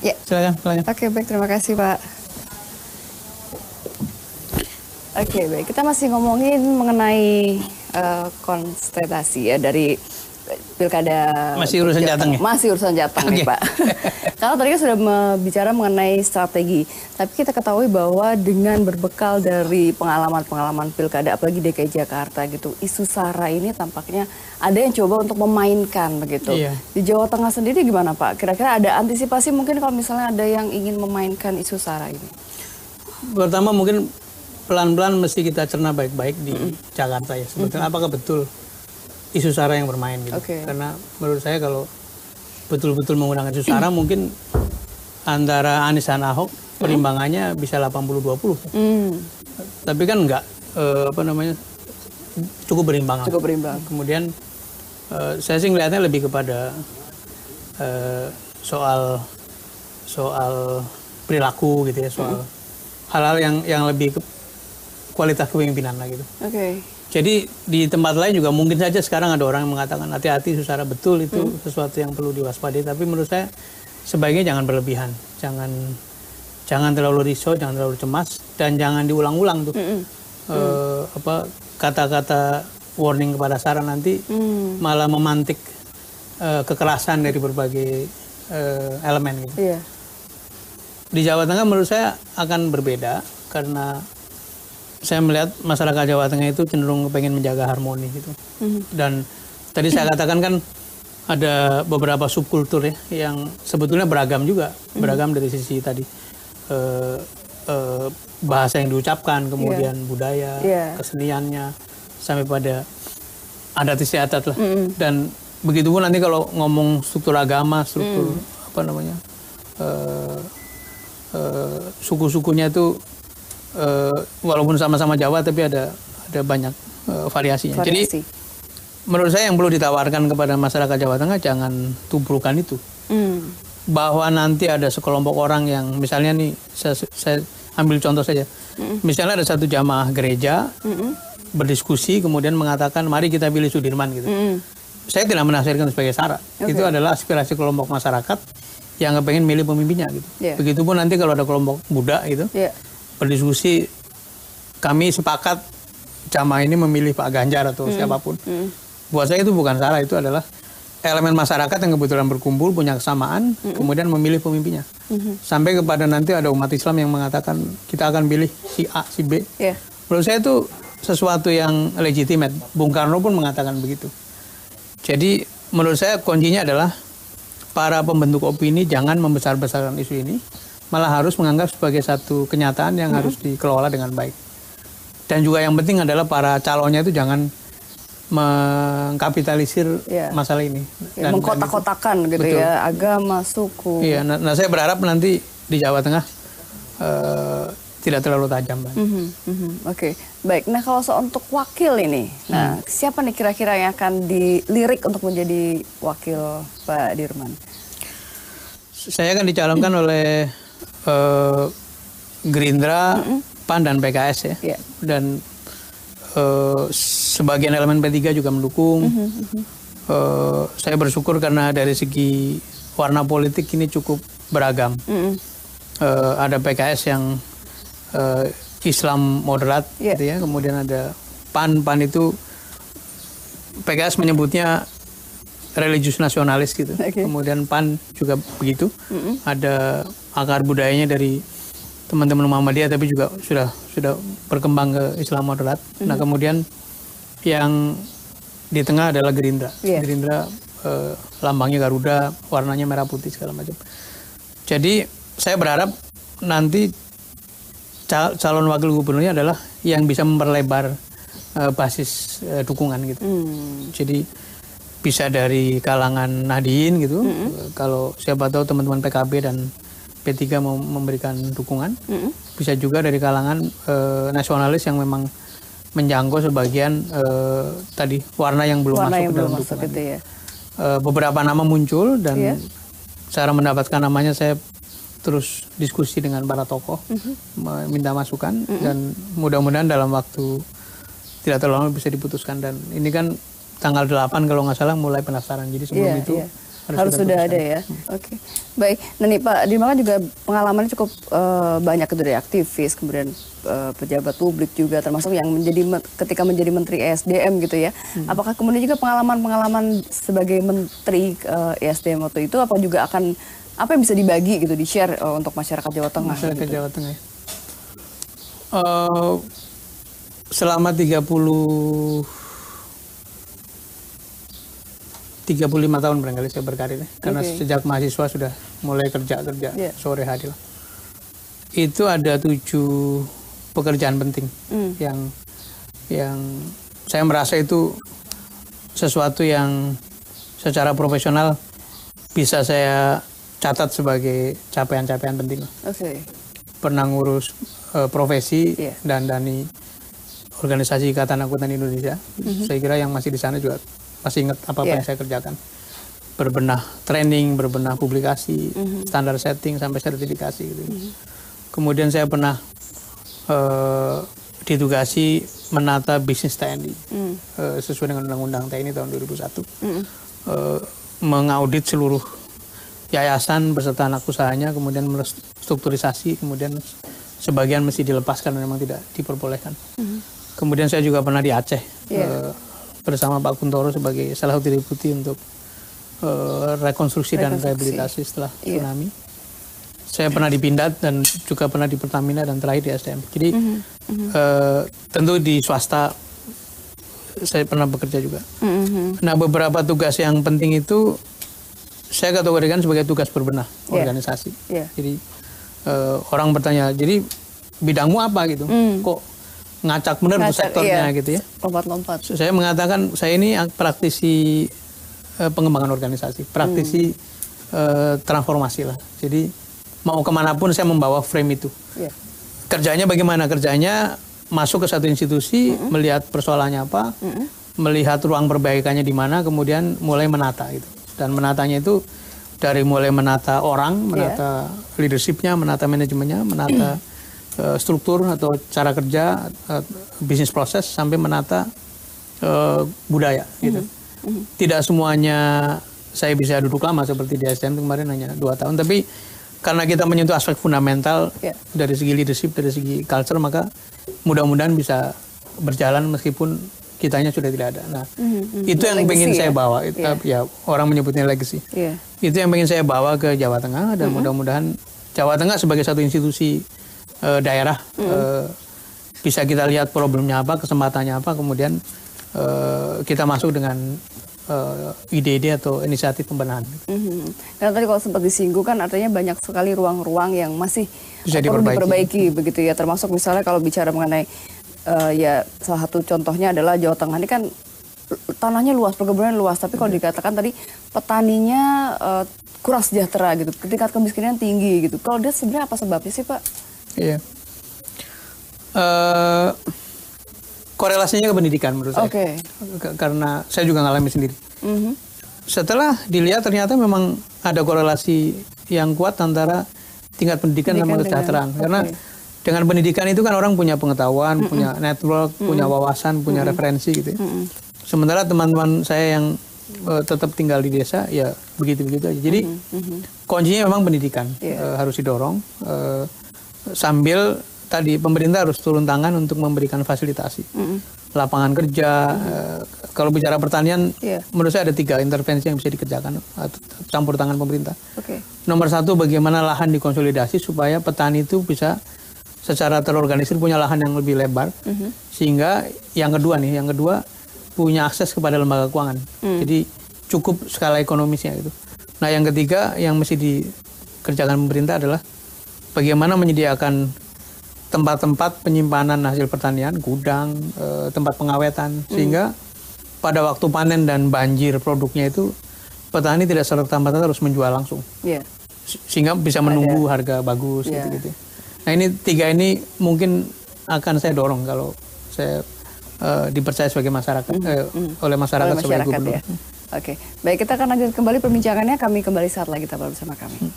Ya. Silakan. Oke, baik, terima kasih Pak. Oke, baik, kita masih ngomongin mengenai konstelasi ya dari pilkada. Masih urusan Jateng ya? Masih urusan Jateng nih Pak. Karena tadi kan sudah bicara mengenai strategi, tapi kita ketahui bahwa dengan berbekal dari pengalaman-pengalaman pilkada, apalagi DKI Jakarta gitu, isu SARA ini tampaknya ada yang coba untuk memainkan begitu. Iya. Di Jawa Tengah sendiri gimana Pak? Kira-kira ada antisipasi mungkin kalau misalnya ada yang ingin memainkan isu SARA ini? Pertama mungkin pelan-pelan mesti kita cerna baik-baik di Jakarta ya. Sebetulnya apakah betul isu SARA yang bermain gitu. Karena menurut saya kalau betul-betul menggunakan isu SARA mungkin antara Anies dan Ahok perimbangannya bisa 80-20. Tapi kan enggak cukup berimbang. Cukup berimbang. Kemudian saya sih ngelihatnya lebih kepada soal perilaku gitu ya, soal hal-hal yang lebih ke kualitas kepemimpinan lah gitu. Jadi di tempat lain juga mungkin saja sekarang ada orang yang mengatakan hati-hati isu SARA, betul itu sesuatu yang perlu diwaspadai. Tapi menurut saya sebaiknya jangan berlebihan, jangan terlalu risau, jangan terlalu cemas, dan jangan diulang-ulang tuh kata-kata warning kepada SARA nanti malah memantik kekerasan dari berbagai elemen gitu. Di Jawa Tengah menurut saya akan berbeda karena saya melihat masyarakat Jawa Tengah itu cenderung pengen menjaga harmoni gitu. Dan tadi saya katakan kan ada beberapa subkultur ya yang sebetulnya beragam juga, beragam dari sisi tadi bahasa yang diucapkan, kemudian budaya, keseniannya, sampai pada adat istiadat lah. Dan begitu pun nanti kalau ngomong struktur agama, struktur suku-sukunya itu walaupun sama-sama Jawa tapi ada banyak variasinya. Jadi menurut saya yang perlu ditawarkan kepada masyarakat Jawa Tengah, jangan tumpukan itu. Bahwa nanti ada sekelompok orang yang misalnya nih, saya ambil contoh saja. Misalnya ada satu jamaah gereja berdiskusi kemudian mengatakan mari kita pilih Sudirman gitu. Saya tidak menafsirkan sebagai SARA. Itu adalah aspirasi kelompok masyarakat yang pengen milih pemimpinnya gitu. Begitupun nanti kalau ada kelompok muda gitu. Berdiskusi, kami sepakat jamaah ini memilih Pak Ganjar atau siapapun. Buat saya itu bukan SARA, itu adalah elemen masyarakat yang kebetulan berkumpul, punya kesamaan, kemudian memilih pemimpinnya. Sampai kepada nanti ada umat Islam yang mengatakan kita akan pilih si A, si B. Menurut saya itu sesuatu yang legitimate. Bung Karno pun mengatakan begitu. Jadi menurut saya kuncinya adalah para pembentuk opini jangan membesar-besarkan isu ini, malah harus menganggap sebagai satu kenyataan yang harus dikelola dengan baik. Dan juga yang penting adalah para calonnya itu jangan mengkapitalisir masalah ini. Mengkotak-kotakan gitu ya, agama, suku. Nah saya berharap nanti di Jawa Tengah tidak terlalu tajam. Baik. Nah kalau soal untuk wakil ini, nah siapa nih kira-kira yang akan dilirik untuk menjadi wakil Pak Dirman? Saya akan dicalonkan oleh Gerindra, PAN dan PKS ya. Dan sebagian elemen P3 juga mendukung. Saya bersyukur karena dari segi warna politik ini cukup beragam. Ada PKS yang Islam moderat gitu ya. Kemudian ada PAN itu PKS menyebutnya religius nasionalis gitu. Kemudian PAN juga begitu. Ada akar budayanya dari teman-teman Muhammadiyah tapi juga sudah berkembang ke Islam moderat. Nah kemudian yang di tengah adalah Gerindra. Gerindra lambangnya Garuda, warnanya merah putih segala macam. Jadi saya berharap nanti calon wakil gubernurnya adalah yang bisa memperlebar basis dukungan gitu. Jadi bisa dari kalangan Nahdien gitu. Kalau siapa tahu teman-teman PKB dan P3 mau memberikan dukungan. Bisa juga dari kalangan nasionalis yang memang menjangkau sebagian tadi warna yang belum masuk ke dalam dukungan. Gitu ya. Beberapa nama muncul dan cara mendapatkan namanya saya terus diskusi dengan para tokoh, minta masukan dan mudah-mudahan dalam waktu tidak terlalu lama bisa diputuskan. Dan ini kan tanggal 8 kalau nggak salah mulai pendaftaran. Jadi sebelum itu Harus sudah ada ya. Oke. Baik. Nah nih Pak Dirma juga pengalamannya cukup banyak itu dari aktivis, kemudian pejabat publik juga, termasuk yang ketika menjadi Menteri ESDM gitu ya. Apakah kemudian juga pengalaman sebagai Menteri ESDM waktu itu apa juga akan apa yang bisa dibagi gitu, di-share untuk masyarakat Jawa Tengah? Masyarakat gitu? Jawa Tengah ya. Selama 35 tahun barangkali saya berkarir, karena sejak mahasiswa sudah mulai kerja sore hari lah. Itu ada 7 pekerjaan penting yang saya merasa itu sesuatu yang secara profesional bisa saya catat sebagai capaian-capaian penting. Pernah ngurus profesi dan dani organisasi Ikatan Angkutan Indonesia. Saya kira yang masih di sana juga masih ingat apa yang saya kerjakan. Berbenah training, berbenah publikasi, standar setting sampai sertifikasi gitu. Kemudian saya pernah ditugasi menata bisnis TNI sesuai dengan Undang-Undang TNI tahun 2001. Mengaudit seluruh yayasan beserta anak usahanya, kemudian strukturisasi, kemudian sebagian mesti dilepaskan memang tidak diperbolehkan. Kemudian saya juga pernah di Aceh bersama Pak Kuntoro sebagai salah satu deputi untuk rekonstruksi dan rehabilitasi setelah tsunami. Saya pernah di Pindad dan juga pernah di Pertamina dan terakhir di SDM. Jadi tentu di swasta saya pernah bekerja juga. Nah beberapa tugas yang penting itu saya kategorikan sebagai tugas berbenah organisasi. Jadi orang bertanya, jadi bidangmu apa gitu? Kok ngacak bener tuh sektornya gitu ya? Lompat-lompat. Saya mengatakan saya ini praktisi pengembangan organisasi, praktisi transformasi lah. Jadi mau kemanapun saya membawa frame itu. Kerjanya bagaimana? Kerjanya masuk ke satu institusi, melihat persoalannya apa, melihat ruang perbaikannya di mana, kemudian mulai menata gitu. Dan menatanya itu dari mulai menata orang, menata leadershipnya, menata manajemennya, menata struktur atau cara kerja, bisnis proses, sampai menata budaya gitu. Tidak semuanya saya bisa duduk lama seperti di SDM kemarin hanya 2 tahun, tapi karena kita menyentuh aspek fundamental dari segi leadership, dari segi culture, maka mudah-mudahan bisa berjalan meskipun kitanya sudah tidak ada. Nah, itu yang ingin saya bawa. Ya, orang menyebutnya legacy. Itu yang ingin saya bawa ke Jawa Tengah, dan mudah-mudahan Jawa Tengah sebagai satu institusi daerah bisa kita lihat problemnya apa, kesempatannya apa, kemudian kita masuk dengan ide-ide atau inisiatif pembenahan. Karena tadi kalau sempat disinggung kan artinya banyak sekali ruang-ruang yang masih perlu diperbaiki begitu ya, termasuk misalnya kalau bicara mengenai ya salah satu contohnya adalah Jawa Tengah ini kan tanahnya luas, perkebunan luas, tapi kalau dikatakan tadi petaninya kurang sejahtera gitu, tingkat kemiskinan tinggi gitu. Kalau dia sebenarnya apa sebabnya sih Pak? Iya. Korelasinya ke pendidikan menurut saya. Karena saya juga ngalami sendiri. Setelah dilihat ternyata memang ada korelasi yang kuat antara tingkat pendidikan sama kesejahteraan. Karena dengan pendidikan itu kan orang punya pengetahuan, punya network, punya wawasan, punya referensi gitu ya. Sementara teman-teman saya yang tetap tinggal di desa ya begitu-begitu aja. Jadi kuncinya memang pendidikan harus didorong. Sambil tadi pemerintah harus turun tangan untuk memberikan fasilitasi, lapangan kerja. Kalau bicara pertanian, menurut saya ada 3 intervensi yang bisa dikerjakan campur tangan pemerintah. Nomor 1, bagaimana lahan dikonsolidasi supaya petani itu bisa secara terorganisir punya lahan yang lebih lebar, sehingga yang kedua punya akses kepada lembaga keuangan. Jadi cukup skala ekonomisnya itu. Nah yang ketiga yang mesti dikerjakan pemerintah adalah bagaimana menyediakan tempat-tempat penyimpanan hasil pertanian, gudang, tempat pengawetan, sehingga pada waktu panen dan banjir produknya itu petani tidak serta-merta harus menjual langsung, sehingga bisa menunggu harga bagus gitu-gitu. Nah ini 3 ini mungkin akan saya dorong kalau saya dipercaya sebagai masyarakat oleh masyarakat sebagai gubernur. Oke, baik, kita akan lanjut kembali perbincangannya. Kami kembali saat lagi, tetap bersama kami.